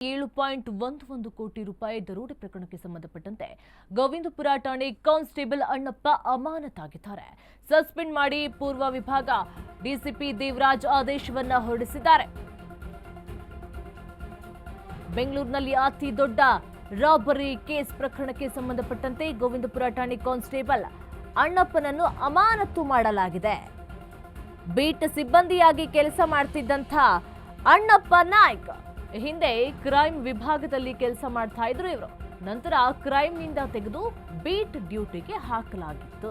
7.11 ಕೋಟಿ ರೂಪಾಯಿ ದರೋಡೆ ಪ್ರಕರಣಕ್ಕೆ ಸಂಬಂಧಪಟ್ಟಂತೆ ಗೋವಿಂದಪುರ ಠಾಣೆ ಕಾನ್ಸ್ಟೇಬಲ್ ಅಣ್ಣಪ್ಪ ಅಮಾನತಾಗಿದ್ದಾರೆ. ಸಸ್ಪೆಂಡ್ ಮಾಡಿ ಪೂರ್ವ ವಿಭಾಗ ಡಿಸಿಪಿ ದೇವರಾಜ್ ಆದೇಶವನ್ನ ಹೊರಡಿಸಿದ್ದಾರೆ. ಬೆಂಗಳೂರಿನಲ್ಲಿ ಅತಿ ದೊಡ್ಡ ರಾಬರಿ ಕೇಸ್ ಪ್ರಕರಣಕ್ಕೆ ಸಂಬಂಧಪಟ್ಟಂತೆ ಗೋವಿಂದಪುರ ಠಾಣೆ ಕಾನ್ಸ್ಟೇಬಲ್ ಅಣ್ಣಪ್ಪನನ್ನು ಅಮಾನತು ಮಾಡಲಾಗಿದೆ. ಬೀಟ್ ಸಿಬ್ಬಂದಿಯಾಗಿ ಕೆಲಸ ಮಾಡ್ತಿದ್ದಂಥ ಅಣ್ಣಪ್ಪ ನಾಯ್ಕ್ ಹಿಂದೆ ಕ್ರೈಮ್ ವಿಭಾಗದಲ್ಲಿ ಕೆಲಸ ಮಾಡ್ತಾ ಇದ್ರು ಇವರು. ನಂತರ ಕ್ರೈಮ್ ನಿಂದ ತೆಗೆದು ಬೀಟ್ ಡ್ಯೂಟಿಗೆ ಹಾಕಲಾಗಿತ್ತು.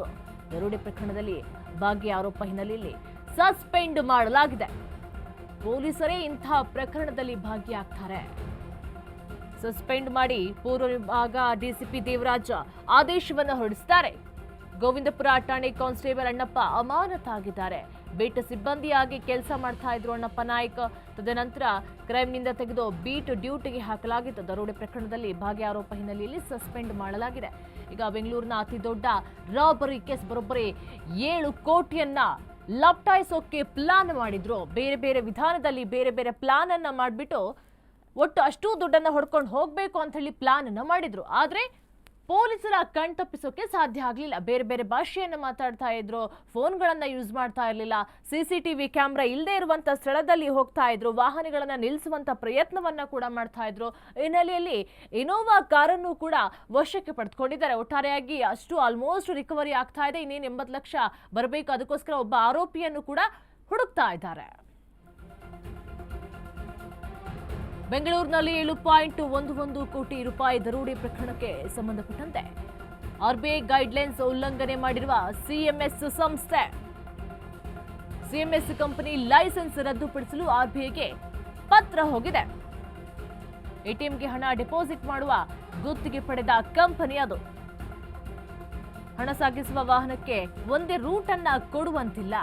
ದರೋಡೆ ಪ್ರಕರಣದಲ್ಲಿ ಭಾಗ್ಯ ಆರೋಪ ಹಿನ್ನೆಲೆಯಲ್ಲಿ ಸಸ್ಪೆಂಡ್ ಮಾಡಲಾಗಿದೆ. ಪೊಲೀಸರೇ ಇಂತಹ ಪ್ರಕರಣದಲ್ಲಿ ಭಾಗಿಯಾಗ್ತಾರೆ. ಸಸ್ಪೆಂಡ್ ಮಾಡಿ ಪೂರ್ವ ವಿಭಾಗ ಡಿಸಿಪಿ ದೇವರಾಜ್ ಆದೇಶವನ್ನು ಹೊರಡಿಸಿದ್ದಾರೆ. ಗೋವಿಂದಪುರ ಠಾಣೆ ಕಾನ್ಸ್ಟೇಬಲ್ ಅಣ್ಣಪ್ಪ ಅಮಾನತಾಗಿದ್ದಾರೆ. ಬೀಟ್ ಸಿಬ್ಬಂದಿಯಾಗಿ ಕೆಲಸ ಮಾಡ್ತಾ ಇದ್ರು ಅಣ್ಣಪ್ಪ ನಾಯ್ಕ್. ತದನಂತರ ಕ್ರೈಮ್ನಿಂದ ತೆಗೆದು ಬೀಟ್ ಡ್ಯೂಟಿಗೆ ಹಾಕಲಾಗಿತ್ತು. ದರೋಡೆ ಪ್ರಕರಣದಲ್ಲಿ ಭಾಗ್ಯ ಆರೋಪ ಹಿನ್ನೆಲೆಯಲ್ಲಿ ಸಸ್ಪೆಂಡ್ ಮಾಡಲಾಗಿದೆ. ಈಗ ಬೆಂಗಳೂರಿನ ಅತಿ ದೊಡ್ಡ ರಾಬರಿ ಕೇಸ್ ಬರೋಬ್ಬರಿ 7 ಕೋಟಿಯನ್ನ ಲಪ್ಟಾಯಿಸೋಕೆ ಪ್ಲಾನ್ ಮಾಡಿದ್ರು. ಬೇರೆ ಬೇರೆ ವಿಧಾನದಲ್ಲಿ ಬೇರೆ ಬೇರೆ ಪ್ಲಾನ್ ಅನ್ನ ಮಾಡಿಬಿಟ್ಟು ಒಟ್ಟು ಅಷ್ಟು ದುಡ್ಡನ್ನ ಹೊಡ್ಕೊಂಡು ಹೋಗ್ಬೇಕು ಅಂತ ಹೇಳಿ ಪ್ಲಾನ್ ಅನ್ನ ಮಾಡಿದ್ರು. ಆದ್ರೆ ಪೊಲೀಸರ ಕಣ್ ತಪ್ಪಿಸೋಕೆ ಸಾಧ್ಯ ಆಗಲಿಲ್ಲ. ಬೇರೆ ಬೇರೆ ಭಾಷೆಯನ್ನು ಮಾತಾಡ್ತಾ ಇದ್ರು, ಫೋನ್ಗಳನ್ನ ಯೂಸ್ ಮಾಡ್ತಾ ಇರಲಿಲ್ಲ, ಸಿಸಿಟಿವಿ ಕ್ಯಾಮ್ರಾ ಇಲ್ಲದೆ ಇರುವಂತ ಸ್ಥಳದಲ್ಲಿ ಹೋಗ್ತಾ ಇದ್ರು, ವಾಹನಗಳನ್ನ ನಿಲ್ಲಿಸುವಂತ ಪ್ರಯತ್ನವನ್ನ ಕೂಡ ಮಾಡ್ತಾ ಇದ್ರು. ಹಿನ್ನೆಲೆಯಲ್ಲಿ ಇನೋವಾ ಕಾರನ್ನು ಕೂಡ ವಶಕ್ಕೆ ಪಡೆದುಕೊಂಡಿದ್ದಾರೆ. ಒಟ್ಟಾರೆಯಾಗಿ ಅಷ್ಟು ಆಲ್ಮೋಸ್ಟ್ ರಿಕವರಿ ಆಗ್ತಾ ಇದೆ. ಇನ್ನೇನು 80 ಲಕ್ಷ ಬರಬೇಕು. ಅದಕ್ಕೋಸ್ಕರ ಒಬ್ಬ ಆರೋಪಿಯನ್ನು ಕೂಡ ಹುಡುಕ್ತಾ ಇದ್ದಾರೆ. ಬೆಂಗಳೂರಿನಲ್ಲಿ 7.11 ಕೋಟಿ ರೂಪಾಯಿ ದರೋಡೆ ಪ್ರಕರಣಕ್ಕೆ ಸಂಬಂಧಪಟ್ಟಂತೆ ಆರ್ಬಿಐ ಗೈಡ್ಲೈನ್ಸ್ ಉಲ್ಲಂಘನೆ ಮಾಡಿರುವ ಸಿಎಂಎಸ್ ಸಂಸ್ಥೆ. ಸಿಎಂಎಸ್ ಕಂಪನಿ ಲೈಸೆನ್ಸ್ ರದ್ದುಪಡಿಸಲು ಆರ್ಬಿಐಗೆ ಪತ್ರ ಹೋಗಿದೆ. ಎಟಿಎಂಗೆ ಹಣ ಡೆಪಾಸಿಟ್ ಮಾಡುವ ಗುತ್ತಿಗೆ ಪಡೆದ ಕಂಪನಿ ಅದು. ಹಣ ಸಾಗಿಸುವ ವಾಹನಕ್ಕೆ ಒಂದೇ ರೂಟ್ ಅನ್ನ ಕೊಡುವಂತಿಲ್ಲ.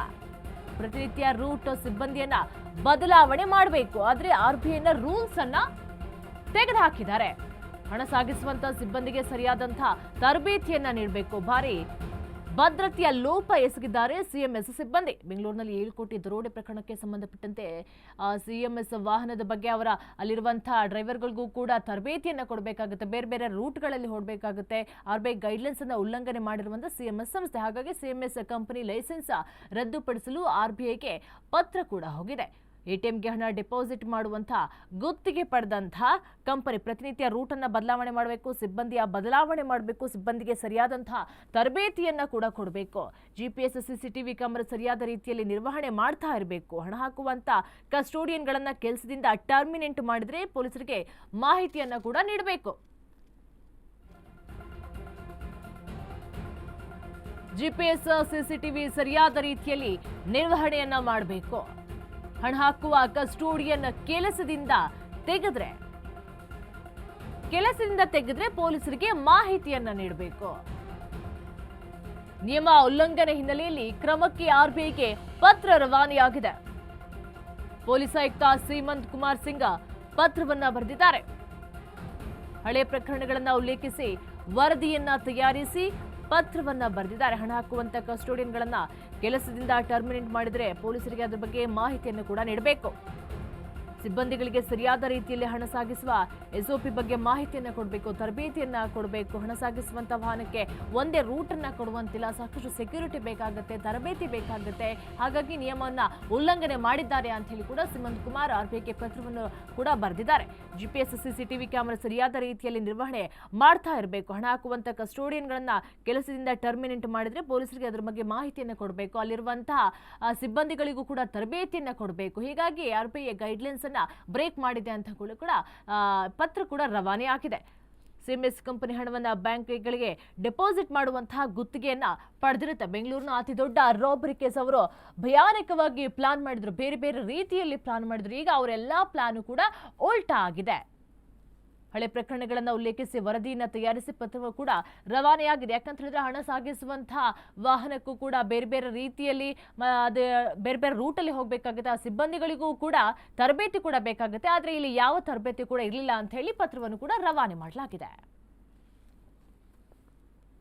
ಪ್ರತಿನಿತ್ಯ ರೂಟ್ ಸಿಬ್ಬಂದಿಯನ್ನ ಬದಲಾವಣೆ ಮಾಡಬೇಕು. ಆದ್ರೆ ಆರ್ಬಿಐನ ರೂಲ್ಸ್ ಅನ್ನ ತೆಗೆದುಹಾಕಿದ್ದಾರೆ. ಹಣ ಸಾಗಿಸುವಂತ ಸಿಬ್ಬಂದಿಗೆ ಸರಿಯಾದಂತಹ ತರಬೇತಿಯನ್ನ ನೀಡಬೇಕು. ಭಾರಿ ಭದ್ರತೆಯ ಲೋಪ ಎಸಗಿದ್ದಾರೆ ಸಿಎಂಎಸ್ ಸಿಬ್ಬಂದಿ. ಬೆಂಗಳೂರಿನಲ್ಲಿ 7 ಕೋಟಿ ದರೋಡೆ ಪ್ರಕರಣಕ್ಕೆ ಸಂಬಂಧಪಟ್ಟಂತೆ ಸಿಎಂಎಸ್ ವಾಹನದ ಬಗ್ಗೆ ಅವರ ಅಲ್ಲಿರುವಂತಹ ಡ್ರೈವರ್ಗಳಿಗೂ ಕೂಡ ತರಬೇತಿಯನ್ನ ಕೊಡಬೇಕಾಗುತ್ತೆ. ಬೇರೆ ಬೇರೆ ರೂಟ್ಗಳಲ್ಲಿ ಹೊಡಬೇಕಾಗುತ್ತೆ. ಆರ್ಬಿಐ ಗೈಡ್ಲೈನ್ಸ್ ಅನ್ನ ಉಲ್ಲಂಘನೆ ಮಾಡಿರುವಂತಹ ಸಿಎಂಎಸ್ ಸಂಸ್ಥೆ. ಹಾಗಾಗಿ ಸಿಎಂಎಸ್ ಕಂಪನಿ ಲೈಸೆನ್ಸ್ ರದ್ದುಪಡಿಸಲು ಆರ್ಬಿಐಗೆ ಪತ್ರ ಕೂಡ ಹೋಗಿದೆ. ಎಟಿಎಂಗೆ ಹಣ ಡೆಪಾಸಿಟ್ ಮಾಡುವಂತಹ ಗುತ್ತಿಗೆ ಪಡೆದಂತಹ ಕಂಪನಿ ಪ್ರತಿನಿತ್ಯ ರೂಟ್ ಅನ್ನ ಬದಲಾವಣೆ ಮಾಡಬೇಕು, ಸಿಬ್ಬಂದಿಯ ಬದಲಾವಣೆ ಮಾಡಬೇಕು, ಸಿಬ್ಬಂದಿಗೆ ಸರಿಯಾದಂತಹ ತರಬೇತಿಯನ್ನ ಕೂಡ ಕೊಡಬೇಕು. ಜಿಪಿಎಸ್ ಸಿಸಿಟಿವಿ ಕ್ಯಾಮೆರಾ ಸರಿಯಾದ ರೀತಿಯಲ್ಲಿ ನಿರ್ವಹಣೆ ಮಾಡ್ತಾ ಇರಬೇಕು. ಹಣ ಹಾಕುವಂತ ಕಸ್ಟೋಡಿಯನ್ಗಳನ್ನ ಕೆಲಸದಿಂದ ಟರ್ಮಿನೇಟ್ ಮಾಡಿದ್ರೆ ಪೊಲೀಸರಿಗೆ ಮಾಹಿತಿಯನ್ನ ಕೂಡ ನೀಡಬೇಕು. ಜಿಪಿಎಸ್ ಸಿಸಿಟಿವಿ ಸರಿಯಾದ ರೀತಿಯಲ್ಲಿ ನಿರ್ವಹಣೆಯನ್ನ ಮಾಡಬೇಕು. ಹಣ ಹಾಕುವ ಕಸ್ಟೋಡಿಯನ್ ಕೆಲಸದಿಂದ ತೆಗೆದ್ರೆ ಪೊಲೀಸರಿಗೆ ಮಾಹಿತಿಯನ್ನ ನೀಡಬೇಕು. ನಿಯಮ ಉಲ್ಲಂಘನೆ ಹಿನ್ನೆಲೆಯಲ್ಲಿ ಕ್ರಮಕ್ಕೆ ಆರ್ಬಿಐಗೆ ಪತ್ರ ರವಾನೆಯಾಗಿದೆ. ಪೊಲೀಸ್ ಆಯುಕ್ತ ಸೀಮಂತ್ ಕುಮಾರ್ ಸಿಂಗ್ ಪತ್ರವನ್ನ ಬರೆದಿದ್ದಾರೆ. ಹಳೆ ಪ್ರಕರಣಗಳನ್ನ ಉಲ್ಲೇಖಿಸಿ ವರದಿಯನ್ನ ತಯಾರಿಸಿ ಪತ್ರವನ್ನ ಬರೆದಿದ್ದಾರೆ. ಹಣ ಹಾಕುವಂತ ಕಸ್ಟೋಡಿಯನ್ಗಳನ್ನ ಕೆಲಸದಿಂದ ಟರ್ಮಿನೇಟ್ ಮಾಡಿದ್ರೆ ಪೊಲೀಸರಿಗೆ ಅದರ ಬಗ್ಗೆ ಮಾಹಿತಿಯನ್ನು ಕೂಡ ನೀಡಬೇಕು. ಸಿಬ್ಬಂದಿಗಳಿಗೆ ಸರಿಯಾದ ರೀತಿಯಲ್ಲಿ ಹಣ ಸಾಗಿಸುವ ಎಸ್ಒಪಿ ಬಗ್ಗೆ ಮಾಹಿತಿಯನ್ನ ಕೊಡಬೇಕು, ತರಬೇತಿಯನ್ನ ಕೊಡಬೇಕು. ಹಣ ಸಾಗಿಸುವಂತ ವಾಹನಕ್ಕೆ ಒಂದೇ ರೂಟ್ ಅನ್ನ ಕೊಡುವಂತಿಲ್ಲ. ಸಾಕಷ್ಟು ಸೆಕ್ಯೂರಿಟಿ ಬೇಕಾಗುತ್ತೆ, ತರಬೇತಿ ಬೇಕಾಗುತ್ತೆ. ಹಾಗಾಗಿ ನಿಯಮವನ್ನ ಉಲ್ಲಂಘನೆ ಮಾಡಿದ್ದಾರೆ ಅಂತ ಹೇಳಿ ಕೂಡ ಸೀಮಂತ್ ಕುಮಾರ್ ಆರ್ಬಿಐಗೆ ಪತ್ರವನ್ನು ಕೂಡ ಬರೆದಿದ್ದಾರೆ. ಜಿಪಿಎಸ್ ಸಿಸಿಟಿವಿ ಕ್ಯಾಮೆರಾ ಸರಿಯಾದ ರೀತಿಯಲ್ಲಿ ನಿರ್ವಹಣೆ ಮಾಡ್ತಾ ಇರಬೇಕು. ಹಣ ಹಾಕುವಂತ ಕಸ್ಟೋಡಿಯನ್ಗಳನ್ನ ಕೆಲಸದಿಂದ ಟರ್ಮಿನೇಟ್ ಮಾಡಿದ್ರೆ ಪೊಲೀಸರಿಗೆ ಅದರ ಬಗ್ಗೆ ಮಾಹಿತಿಯನ್ನು ಕೊಡಬೇಕು. ಅಲ್ಲಿರುವಂತಹ ಸಿಬ್ಬಂದಿಗಳಿಗೂ ಕೂಡ ತರಬೇತಿಯನ್ನ ಕೊಡಬೇಕು. ಹೀಗಾಗಿ ಆರ್ಬಿಐ ಗೈಡ್ಲೈನ್ಸ್ ಅನ್ನ ಬ್ರೇಕ್ ಮಾಡಿದೆ ಅಂತ ಕೂಡ ಪತ್ರ ಕೂಡ ರವಾನೆ ಆಗಿದೆ. ಸಿಎಂಎಸ್ ಕಂಪನಿ ಹಣವನ್ನ ಬ್ಯಾಂಕ್ಗಳಿಗೆ ಡೆಪಾಸಿಟ್ ಮಾಡುವಂತಹ ಗುತ್ತಿಗೆಯನ್ನ ಪಡೆದಿರುತ್ತೆ. ಬೆಂಗಳೂರಿನ ಅತಿ ದೊಡ್ಡ ರಾಬರಿ ಕೇಸ್ ಅವರು ಭಯಾನಕವಾಗಿ ಪ್ಲಾನ್ ಮಾಡಿದ್ರು, ಬೇರೆ ಬೇರೆ ರೀತಿಯಲ್ಲಿ ಪ್ಲಾನ್ ಮಾಡಿದ್ರು. ಈಗ ಅವರೆಲ್ಲಾ ಪ್ಲಾನ್ ಕೂಡ ಉಲ್ಟಾ ಆಗಿದೆ. ಹಳೆ ಪ್ರಕರಣಗಳನ್ನ ಉಲ್ಲೇಖಿಸಿ ವರದಿಯನ್ನ ತಯಾರಿಸಿ ಪತ್ರವು ಕೂಡ ರವಾನೆಯಾಗಿದೆ. ಯಾಕಂತ ಹೇಳಿದ್ರೆ ಹಣ ಸಾಗಿಸುವಂತಹ ವಾಹನಕ್ಕೂ ಕೂಡ ಬೇರೆ ಬೇರೆ ರೀತಿಯಲ್ಲಿ ಬೇರೆ ಬೇರೆ ರೂಟಲ್ಲಿ ಹೋಗಬೇಕಾಗುತ್ತೆ. ಆ ಸಿಬ್ಬಂದಿಗಳಿಗೂ ಕೂಡ ತರಬೇತಿ ಕೂಡ ಬೇಕಾಗುತ್ತೆ. ಆದ್ರೆ ಇಲ್ಲಿ ಯಾವ ತರಬೇತಿ ಕೂಡ ಇರಲಿಲ್ಲ ಅಂತ ಹೇಳಿ ಪತ್ರವನ್ನು ಕೂಡ ರವಾನೆ ಮಾಡಲಾಗಿದೆ.